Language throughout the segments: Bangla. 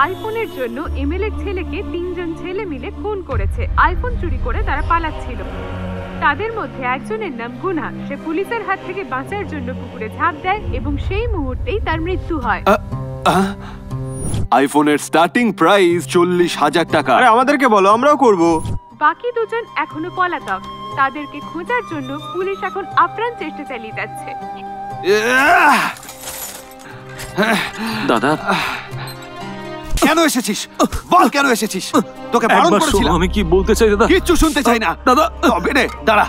আইফোনের জন্য এমএলএর ছেলেকে 3 জন ছেলে মিলে খুন করেছে। আইফোন চুরি করে তারা পালাচ্ছিল। তাদের মধ্যে একজনের নাম গুনা। সে পুলিশের হাত থেকে বাঁচার জন্য পুকুরে ঝাঁপ দেয় এবং সেই মুহূর্তেই তার মৃত্যু হয়। আইফোনের স্টার্টিং প্রাইস 40,000 টাকা। আরে আমাদেরকে বলো, আমরাও করব। বাকি দুজন এখনো পলাতক। তাদেরকে খোঁজার জন্য পুলিশ এখন আপ্রাণ চেষ্টা চালিয়ে যাচ্ছে। দাদা, কেন এসেছিস? বল কেন এসেছিস? তোকে বারণ করেছিলাম। আমি কি বলতে চাই দাদা? কিচ্ছু শুনতে চাই না দাদা। তবে রে দাঁড়া।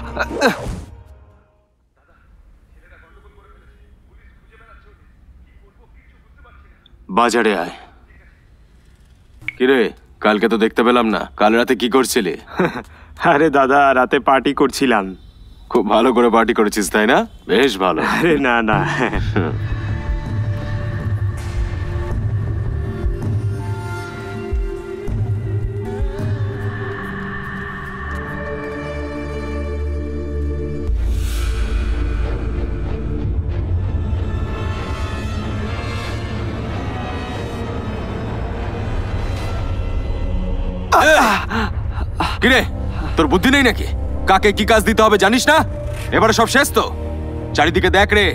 বাজারে আয়। কিরে, কালকে তো দেখতে পেলাম না। কাল রাতে কি করছিলি? আরে দাদা, রাতে পার্টি করছিলাম। খুব ভালো করে পার্টি করেছিস তাই না? বেশ ভালো। আরে না না। কিরে, তোর বুদ্ধি নেই নাকি? কাকে কি কাজ দিতে হবে জানিস না? এবারে সব শেষ তো। চারিদিকে দেখ রে,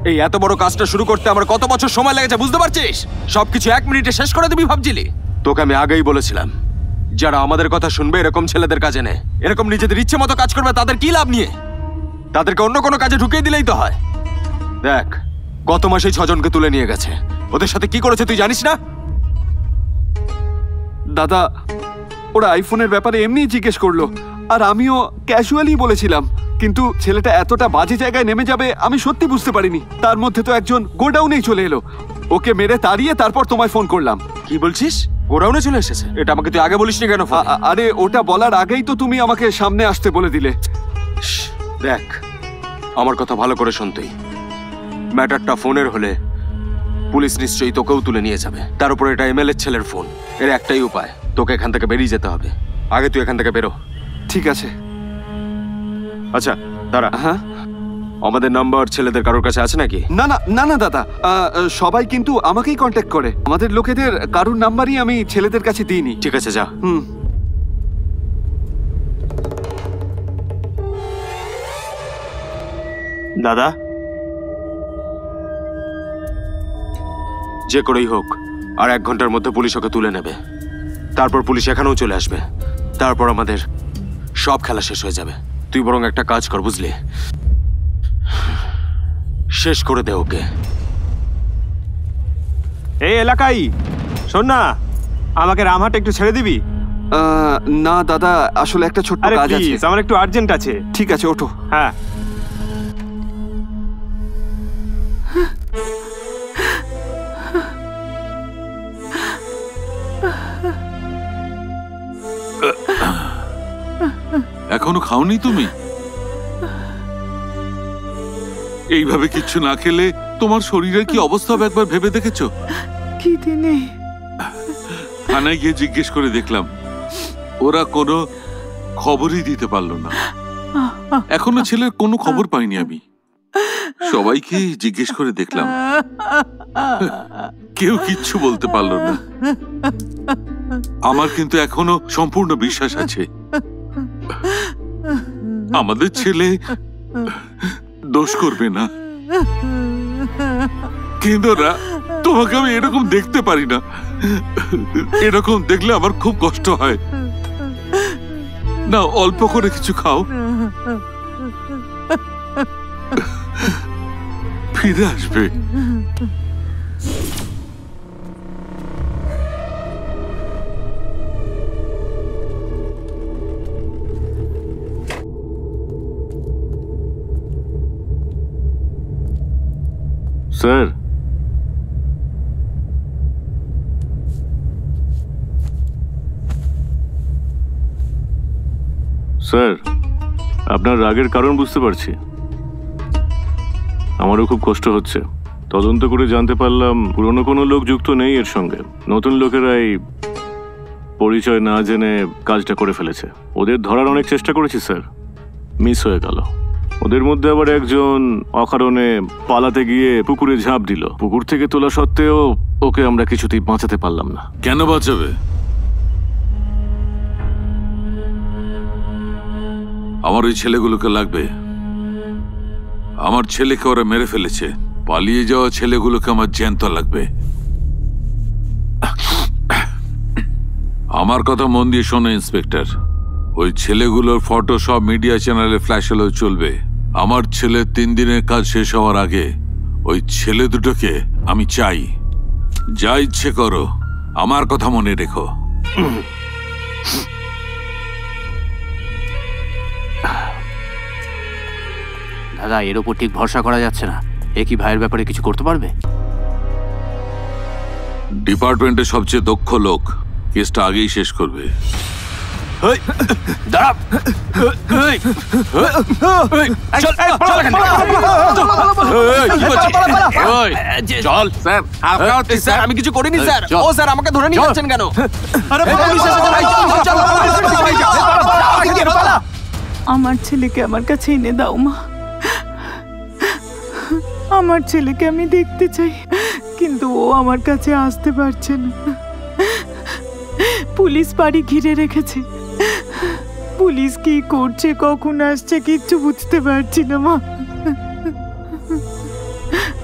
এই এত বড় কাজটা শুরু করতে আমার কত বছর সময় লেগেছে বুঝতে পারছিস? সবকিছু 1 মিনিটে শেষ করে দিবি ভাবছিলি? তোকে আমি আগেই বলেছিলাম, যারা আমাদের কথা শুনবে এরকম ছেলেদের কাজে নে। এরকম নিজেদের ইচ্ছে মতো কাজ করবে, তাদের কি লাভ নিয়ে? তাদেরকে অন্য কোনো কাজে ঢুকিয়ে দিলেই তো হয়। দেখ, গত মাসেই 6 জনকে তুলে নিয়ে গেছে। ওদের সাথে কি করেছে তুই জানিস না? দাদা, ওরা আইফোনের ব্যাপারে এমনি জিজ্ঞেস করলো, আর আমিও ক্যাজুয়ালি বলেছিলাম, কিন্তু ছেলেটা এতটা বাজে জায়গায় নেমে যাবে আমি সত্যি বুঝতে পারিনি। তার মধ্যে তো একজন গোডাউনেই চলে এলো, ওকে মেরে তাড়িয়ে তারপর তোমায় ফোন করলাম। কি বলছিস? গোডাউনে চলে এসেছে? এটা আমাকে তুই আগে বলিসনি কেন? আরে ওটা বলার আগেই তো তুমি আমাকে সামনে আসতে বলে দিলে। দেখ, আমার কথা ভালো করে শোন তুই। ম্যাটারটা ফোনের হলে পুলিশ নিশ্চয়ই তোকেও তুলে নিয়ে যাবে। তার উপর এটা এমএলএর ছেলের ফোন। এর একটাই উপায়, তোকে এখান থেকে বেরিয়ে যেতে হবে। আগে তুই এখান থেকে বেরো। ঠিক আছে। আচ্ছা দাঁড়া। হ্যাঁ, আমাদের নাম্বার ছেলেদের কারোর কাছে আছে নাকি? না না না না দাদা, সবাই কিন্তু আমাকেই কন্ট্যাক্ট করে। আমাদের লোকেদের কারোর নাম্বারই আমি ছেলেদের কাছে দিইনি। ঠিক আছে, যা। দাদা, যে করেই হোক আর 1 ঘন্টার মধ্যে পুলিশ ওকে তুলে নেবে। তারপর পুলিশ এখানেও চলে আসবে। তারপর আমাদের সব খেলা শেষ হয়ে যাবে। তুই বরং একটা কাজ কর, বুঝলি? শেষ করে দে ওকে। এই এলাকায় শোন না, আমাকে রামহাট একটু ছেড়ে দিবি? না দাদা, আসলে একটা ছোট্ট কাজ আছে। আমার একটু আর্জেন্ট আছে। ঠিক আছে, ওঠো। হ্যাঁ। এখনো খাওনি তুমি? এইভাবে কিচ্ছু না খেলে তোমার শরীরের কি অবস্থা হবে একবার ভেবে দেখেছো? খিদে নেই। থানায় গিয়ে জিজ্ঞেস করে দেখলাম, ওরা কোনো খবরই দিতে পারলো না। এখনো ছেলের কোনো খবর পাইনি আমি। সবাইকে জিজ্ঞেস করে দেখলাম, কেউ কিচ্ছু বলতে পারলো না। আমার কিন্তু এখনো সম্পূর্ণ বিশ্বাস আছে আমাদের ছেলে দোষ করবে না। কিন্তু না, তোমাকে আমি এরকম দেখতে পারি না। এরকম দেখলে আমার খুব কষ্ট হয়। না, অল্প করে কিছু খাও, ফিরে আসবে। স্যার, স্যার, আপনার রাগের কারণ বুঝতে পারছি। আমারও খুব কষ্ট হচ্ছে। তদন্ত করে জানতে পারলাম পুরনো কোনো লোক যুক্ত নেই এর সঙ্গে। নতুন লোকেরাই পরিচয় না জেনে কাজটা করে ফেলেছে। ওদের ধরার অনেক চেষ্টা করেছি স্যার, মিস হয়ে গেল। ওদের মধ্যে আবার একজন অকারণে পালাতে গিয়ে পুকুরে ঝাঁপ দিল। পুকুর থেকে তোলা সত্ত্বেও ওকে আমরা কিছুতেই বাঁচাতে পারলাম না। কেন বাঁচাবে? আমার ওই ছেলেগুলোকে লাগবে। আমার ছেলেকে ওরা মেরে ফেলেছে। পালিয়ে যাওয়া ছেলেগুলোকে আমার জ্যান্ত লাগবে। আমার কথা মন দিয়ে শোনো ইন্সপেক্টর, ওই ছেলেগুলোর ফটো সব মিডিয়া চ্যানেলে ফ্ল্যাশ হলেও চলবে। আমার ছেলের 3 দিনের কাজ শেষ হওয়ার আগে ওই ছেলে দুটোকে আমি চাই। যা ইচ্ছে করো, আমার কথা মনে রেখো। দাদা, এর ওপর ঠিক ভরসা করা যাচ্ছে না। এ কি ভাইয়ের ব্যাপারে কিছু করতে পারবে? ডিপার্টমেন্টের সবচেয়ে দক্ষ লোক কেসটা আগেই শেষ করবে। আমি কিছু করিনি স্যার। ও স্যার আমাকে ধরে নিয়ে যাচ্ছেন কেন? আমার ছেলেকে আমার কাছে এনে দাও মা। আমার ছেলেকে আমি দেখতে চাই, কিন্তু ও আমার কাছে আসতে পারছে না। পুলিশ বাড়ি ঘিরে রেখেছে। পুলিশ কি করছে, কখন আসছে, কিচ্ছু বুঝতে পারছি না মা।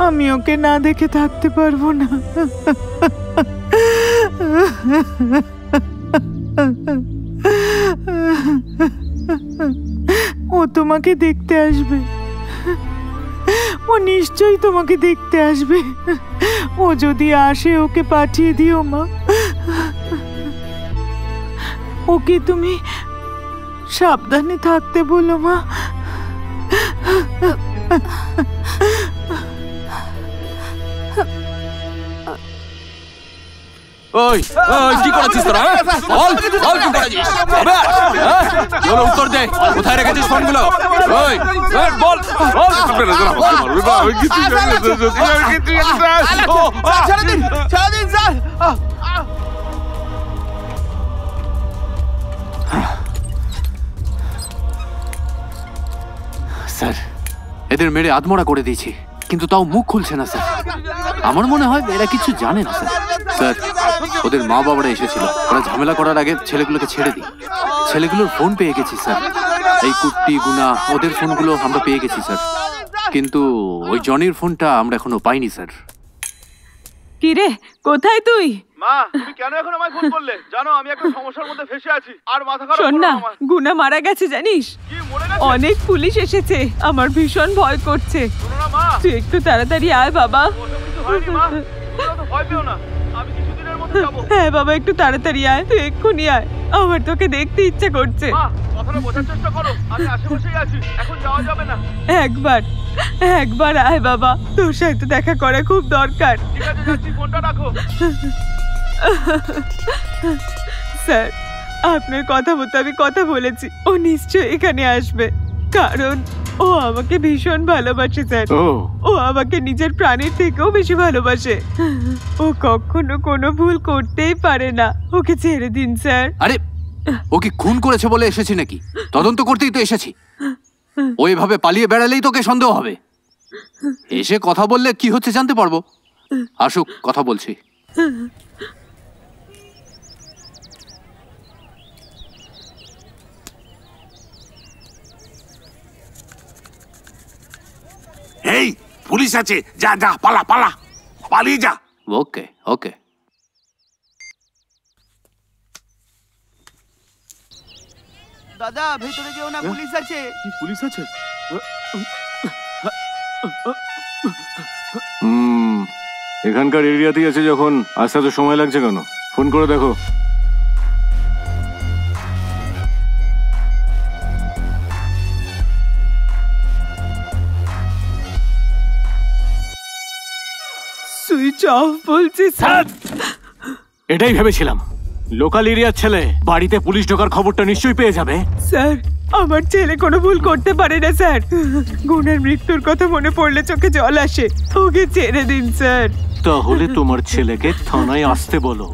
আমি ওকে না দেখে থাকতে পারবো না। ও তোমাকে দেখতে আসবে। ও নিশ্চয়ই তোমাকে দেখতে আসবে। ও যদি আসে ওকে পাঠিয়ে দিও মা। ওকে তুমি সাবধানে থাকতে বলো মা। ওই ওই কি করেছিস তোরা? বল বল কি করেছিস? বল উত্তর দে, কোথায় রেখেছিস ফোনগুলো? ওই বল বল। ছেড়ে দিন স্যার। স্যার, এদের মেরে আধমরা করে দিয়েছি, কিন্তু তাও মুখ খুলছে না স্যার। আমার মনে হয় এরা কিছু জানে না স্যার। স্যার, ওদের মা বাবারা এসেছিল, ওরা ঝামেলা করার আগে ছেলেগুলোকে ছেড়ে দিই। ছেলেগুলোর ফোন পেয়ে গেছি স্যার। এই কুট্টি, গুনা, ওদের ফোনগুলো আমরা পেয়ে গেছি স্যার, কিন্তু ওই জনির ফোনটা আমরা এখনো পাইনি স্যার। কি রে, কোথায় তুই? মা, তুমি কেন এখন আমায় ফোন করলে? জানো আমি একটা সমস্যার মধ্যে ফেসে আছি, আর মাথা খারাপ শোন করো না, না আমার। গুনা মারা গেছে জানিস? কি মরে গেছে? অনেক পুলিশ এসেছে, আমার ভীষণ ভয় করছে। শোনো না মা, তুই একটু তাড়াতাড়ি আয় বাবা। ওসব কিছু হয়নি মা, তুমি অত ভয় পেও না। আমি কিছুদিনের মধ্যে যাবো। হ্যাঁ বাবা, একটু তাড়াতাড়ি আয়, তুই এক্ষুনি আয়। আমার তোকে দেখতে ইচ্ছে করছে। মা, কথাটা বোঝার চেষ্টা করো। আমি আশেপাশেই আছি, এখন যাওয়া যাবে না। একবার আয় বাবা, তোর সাথে দেখা করা খুব দরকার। ঠিক আছে, যাচ্ছি, ফোনটা রাখো। স্যার, আপনার কথা মতো আমি কথা বলেছি, ও নিশ্চয় এখানে আসবে, কারণ ও আমাকে ভীষণ ভালোবাসে স্যার। ও আমাকে নিজের প্রাণের থেকেও বেশি ভালোবাসে। ও কখনো কোনো ভুল করতেই পারে না। ওকে ছেড়ে দিন স্যার। আরে, ও কি খুন করেছে বলে এসেছি নাকি? তদন্ত করতেই তো এসেছি। ও এভাবে পালিয়ে বেড়ালেই তোকে সন্দেহ হবে। এসে কথা বললে কি হচ্ছে জানতে পারবো। আসুক, কথা বলছি। এই পুলিশ আছে, যা যা, পালা পালা, পালিয়ে যা। ওকে ওকে। দাদা, ভেতরে যেও না, পুলিশ আছে। পুলিশ আছে? এখানকার এরিয়াতেই আছে যখন, আসতে তো সময় লাগছে কেন? ফোন করে দেখো। সুইচ অফ বলছি স্যার। এটাই ভেবেছিলাম, লোকাল এরিয়ার ছেলে, বাড়িতে পুলিশ ঢোকার খবরটা নিশ্চয়ই পেয়ে যাবে। স্যার, আমার ছেলে কোনো ভুল করতে পারে না স্যার। গুনার মৃত্যুর কথা মনে পড়লে চোখে জল আসে। ওকে ছেড়ে দিন স্যার। তাহলে তোমার ছেলেকে থানায় আসতে বলো।